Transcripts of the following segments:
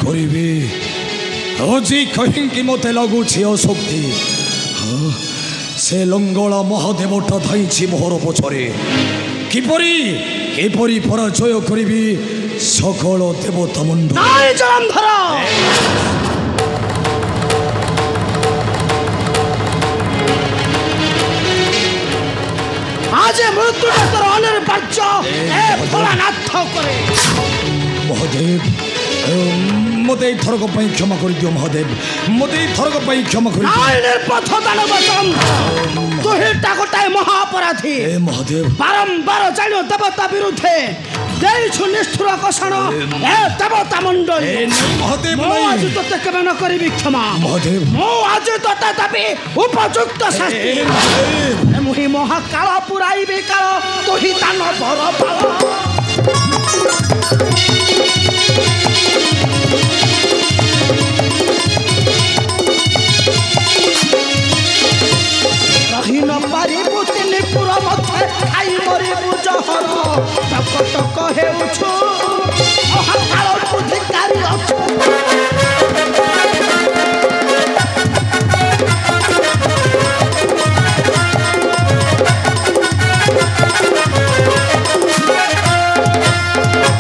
କରିବି ଆଜି କାହିଁକି ମୋତେ ଲାଗୁଛି ଅଶକ୍ତି ସେ ଲଙ୍ଗଳା ମହାଦେବଟା ଧାଇଁଛି ମୋହର ପଛରେ କିପରି କିପରି ପରାଜୟ କରିବି সকল দেবতা মণ্ডল নাই জলন্ধর আজ মৃত্যুটা তোর অনির্বার্য এ ভোলানাথ করে মহাদেব মতে এই থরক পাই ক্ষমা করে দিও মহাদেব মতে এই থরক পাই ক্ষমা করে দিও আইনের পথ দানব তুই টাকটাই মহাপরাধী এ মহাদেব বারম্বার জানো দেবতা বিরুদ্ধে দেইছু নিষ্ঠুর আকর্ষণ এ দেবতা মণ্ডল মহাদেব আজ তোতে কেবে ন করিবি ক্ষমা মহাদেব আজ তোতে দাবি উপযুক্ত শাস্তি মুহি মহাকাল পুরাইবি কাল তুই দানব পাল রহিন পারিবু তিনি পুর মধ্যে খাই মরিবু জহর টক টক হেউছু মহাকাল অধিকারী অছু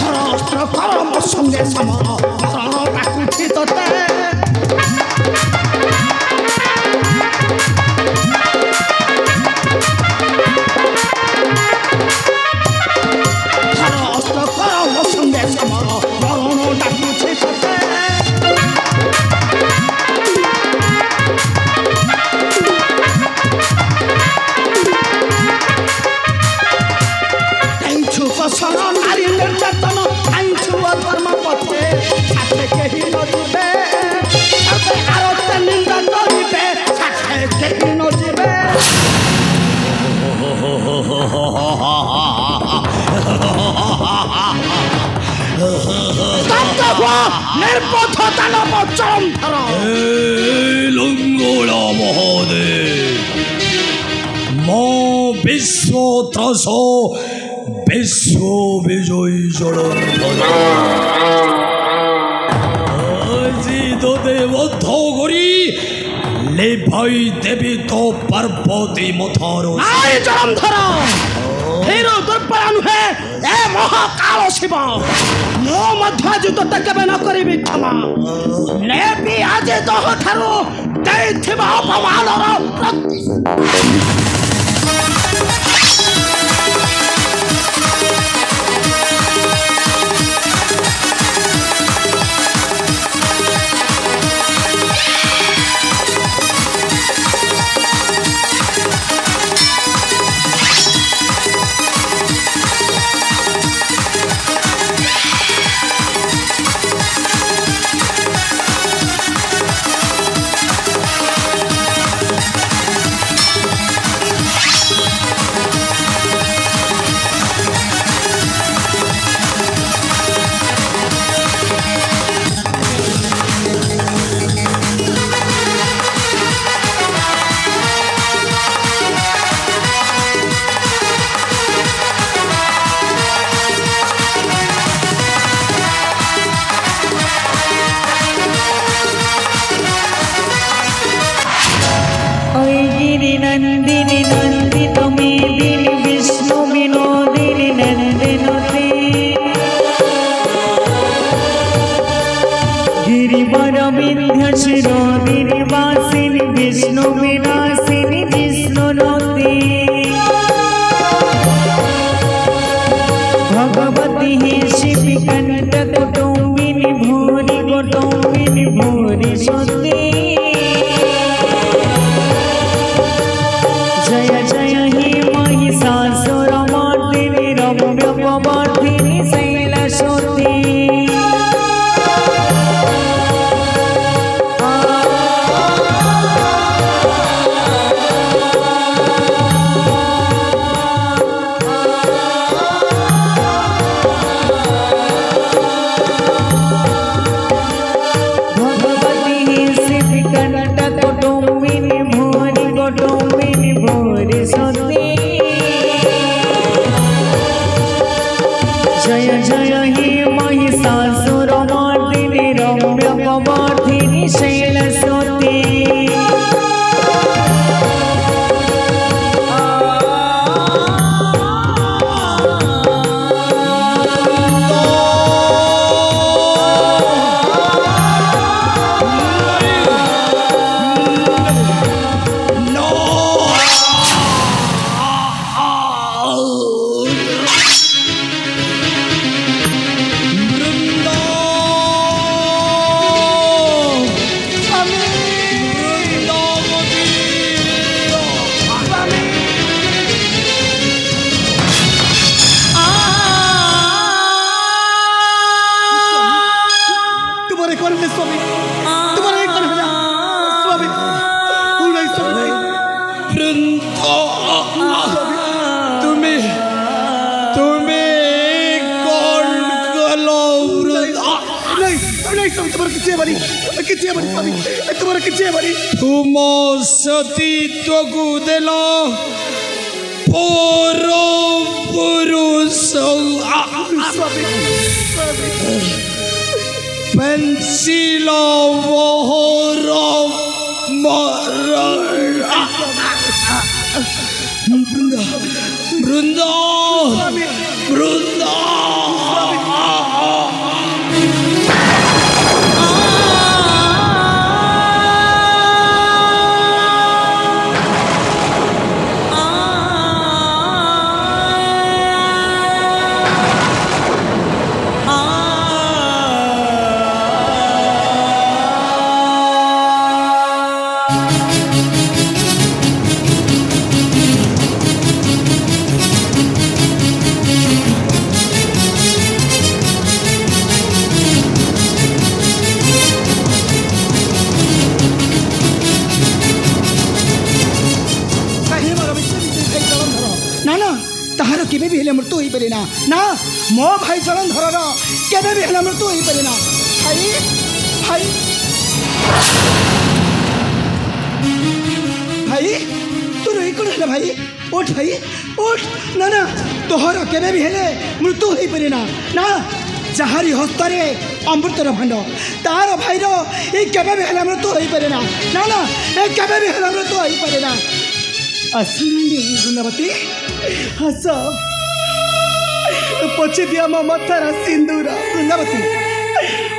ধরস্ত্র কর্ম সঙ্গে সমর শরণ ডাকুছি তোতে নারী নির্যাতন আইনছু ধর্ম পথে সাথে কেহি নজিবে সাথে আরতে নিন্দা করিবে সাথে কেহি নজিবে নির্পথ দানব চরমধর লঙ্গলা মহাদেব মো বিশ্ব ত্রাস বিশ্ব বিজয়ী জলন্ধর আজি তোতে বদ্ধ করি লেভাই দেবী তো পার্বতী মথার নাই জলন্ধর হিরো দুর্বল নুহে এ মহাকাল শিব ମୋ ମଧ୍ୟ ଆଜି ତୋତେ କେବେ ନ କରିବି କ୍ଷମା ନେବି ଆଜି ତୋ ଠାରୁ ଦେଇଥିବା ଅପମାନର जय जय हे महिषासुर मर्दिनी रम्यकवर्धिनी शैलसुते तुम सतीत्व को देल पर पुरुष पेंसिल मोहर बृंद बृंद मृत्यु हो पारे ना मो भाई जलंधर केबे भी हेला मृत्यु हो पारे ना भाई भाई भाई तू रही कौन है भाई उठ भाई उठ ना ना तोहर केबे भी हेले मृत्यु हो पारे ना जहारी हस्तरे अमृतर भांड तार भाईर ये केबे भी हेला मृत्यु हो पारे ना ये केबे भी हेला मृत्यु हो पारे ना असली वृंदावती हस पछे दिया मो मथारा सिंदूर वृंदावती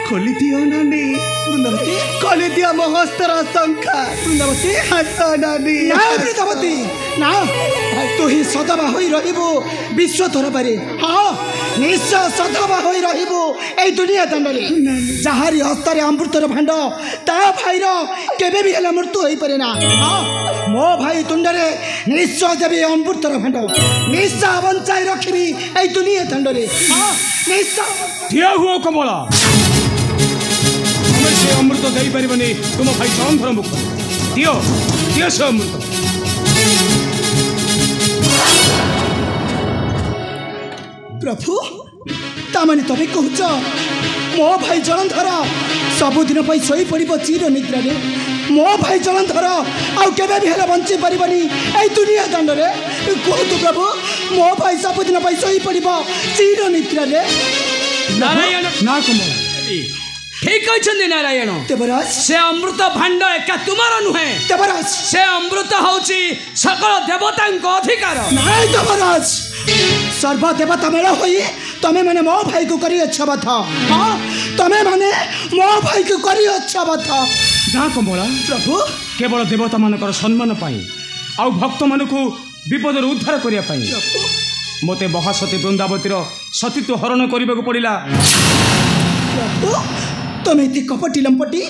खोली दियो नानी वृंदावती खोली दिया मो हस्तर शंखा वृंदावती हस नानी ना वृंदावती ना तू ही सदबा होई रहिबो विश्व दरबारे हां निश्चय सदबा होई रहिबो ए दुनिया दंडले जहारी हस्तरे अमृतर भांड ता भाईर केबे भी हेला मृत्यु होई पारे ना हां मो भाई तुंडरे निश्चय देवी अमृतर भांड निश्चय बंचाई रखी ए दुनिया दंडरे हां निश्चय ठिया हुओ कमला तुम से अमृत दे पारिबनी तुम भाई जलंधर मुख दियो दियो से अमृत प्रभु तामाने तबे कहूच मो भाई जलंधर सबुदिन पर शोई पड़ चिर निद्रा रे मो भाई जलंधर आउ केबे भी हेला बंची परिबनी ए दुनिया दंडरे कहतु प्रभु मो भाई सबुदिन पर शोई पड़ चिर निद्रा रे नारायण ना कमला ठीक कहते नारायण देवराज से अमृत भांड एका तुमार नुहे देवराज से अमृत हूँ सकल देवता अधिकार नाय देवराज सर्वदेवता मेल होई तमे माने मो भाई को करी अच्छा बात हाँ तमे माने मो भाई को करी अच्छा बात ना कमला प्रभु केवल देवता मानकर सम्मान पाई आउ भक्त मानक विपद उद्धार करिया पाई मते महासती वृंदावतीर सतीत्व हरण करने को पड़ा प्रभु तमे इति कपटी लंपटी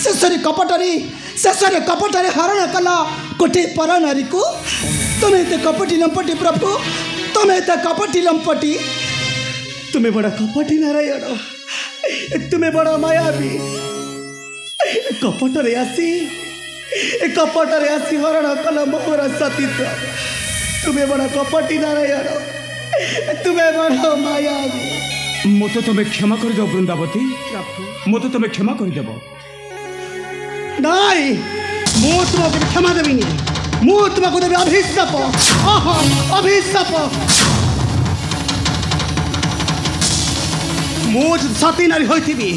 शेषरे कपटरे हरण कला गोटे पर नारी को तमे इते कपटी लंपटी प्रभु तमे इते कपटी लंपटी तुम्हें बड़ा कपटी नारायण तुम्हें बड़ा मायावी कपटरे आसी हरण कला मोहर सतीत्व तुम्हें बड़ा कपटी नारायण तुम्हें बड़ा मायावी मत तुम्हें क्षमा कर दो वृंदावती मत तुम्हें क्षमा कर देव नाई मु तुमको क्षमा देविनी मु तुमको देवी अभिशाप अभिशाप ମୁଁ ସତୀ ନାରୀ ହୋଇଥିବି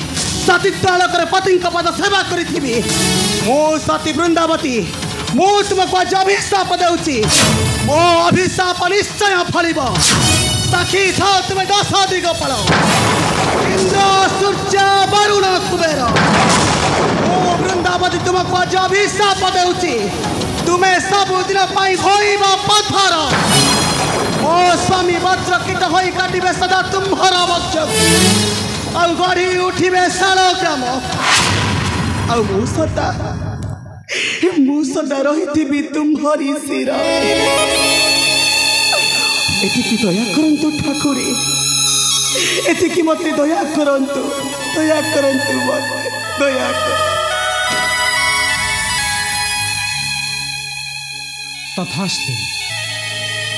ସତୀତ୍ୱ ଆଲୋକରେ ପତିଙ୍କ ପଦ ସେବା କରିଥିବି ମୁଁ ସତୀ ବୃନ୍ଦାବତୀ ମୁଁ ତୁମକୁ ଆଜି ଅଭିଶାପ ଦେଉଛି ମୋ ଅଭିଶାପ ନିଶ୍ଚୟ ଫଳିବ ସାକ୍ଷୀ ଥାଅ ତୁମେ 10 ଦିଗପାଳ ଇନ୍ଦ୍ର ସୂର୍ଯ୍ୟ ବରୁଣ କୁବେର ମୁଁ ବୃନ୍ଦାବତୀ ତୁମକୁ ଆଜି ଅଭିଶାପ ଦେଉଛି ତୁମେ ସବୁଦିନ ପାଇଁ ହୋଇବ ପଥର ମୋ ସ୍ୱାମୀ ବଜ୍ରକୀଟ ହୋଇ କାଟିବେ ସଦା ତୁମ୍ଭର ବକ୍ଷକୁ ଆଉ ଗଢ଼ି ଉଠିବେ ଶାଳ ଗ୍ରାମ ଆଉ ମୁଁ ସଦା ରହିଥିବି ତୁମ୍ଭରି ଶିର ଏତିକି ଦୟା କରନ୍ତୁ ଠାକୁରେ ଏତିକି ମତେ ଦୟା କରନ୍ତୁ ମତେ ଦୟା କର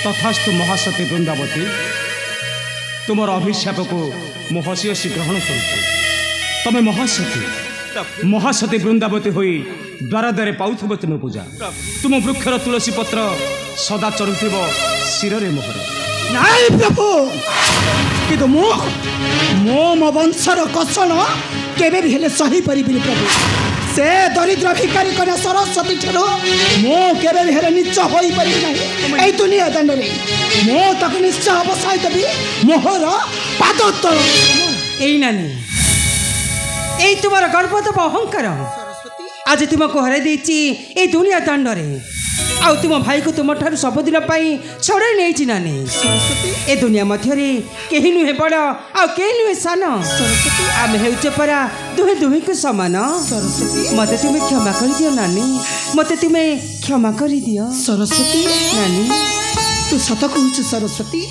तथास्तु महासती वृंदावती तुमर अभिशाप को मु हसी हसी ग्रहण करुछु तमे महासती वृंदावती होई द्वारा द्वारे पाउथबो तुम पूजा तुम वृक्षर तुलसी पत्र सदा चढ़ुथिब शिरे मोहर नाई प्रभु किंतु मो वंशर कषण केबे भी हेले सही परिबिनी प्रभु से दरिद्र भिकारी कन्या सरस्वती ठरो मो केबे भी हेले नीच होई परिबि नाही एई दुनिया दंडरे मो तक निश्चय अवसाय देबी मोहर पाद तल एई नानी एई तुम्हारा गर्व तो अहंकार आज तुमको हराई देछि ए दुनिया दंडरे आउ तुम भाई को तुम ठार सबुदिन छड़ाई नहीं नानी ए दुनिया मध्य कहीं नुहे बड़ आउ कहीं नुहे सान आम हेउचे परा दुहे दुहे को समान मते तुम्हें क्षमा कर दियो नानी मते तुम्हें क्षमा कर दियो सरस्वती नानी तू सत कहूचु सरस्वती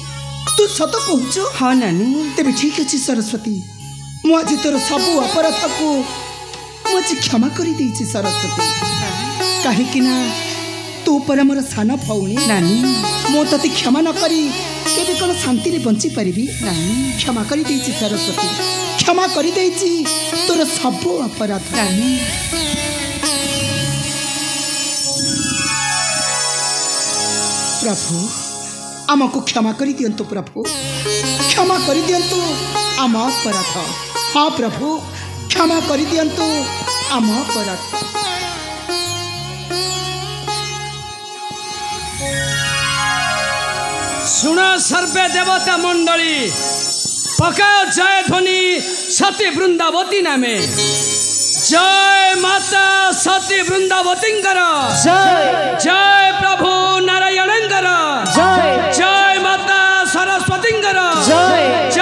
तू सत कहूचु हाँ नानी तेरे ठीक अच्छी सरस्वती मु आज तोर सब अपराध को मुझे क्षमा कर देछि सरस्वती कहीं तू पर मोर सान भौणी नानी मु तते क्षमा न करी केबे कोन शांति रे बंची परिबी नानी क्षमा कर देछि सरस्वती क्षमा कर देछि तोर सब अपराध नानी प्रभु आमको क्षमा कर दियंतु प्रभु क्षमा कर दियंतु आम अपराध हाँ प्रभु क्षमा कर दियंतु आम अपराध शुण सर्वे देवता मंडली पका जय ध्वनि सती वृंदावती नामे जय माता सती वृंदावती जय प्रभु नारायण जय माता सरस्वती जय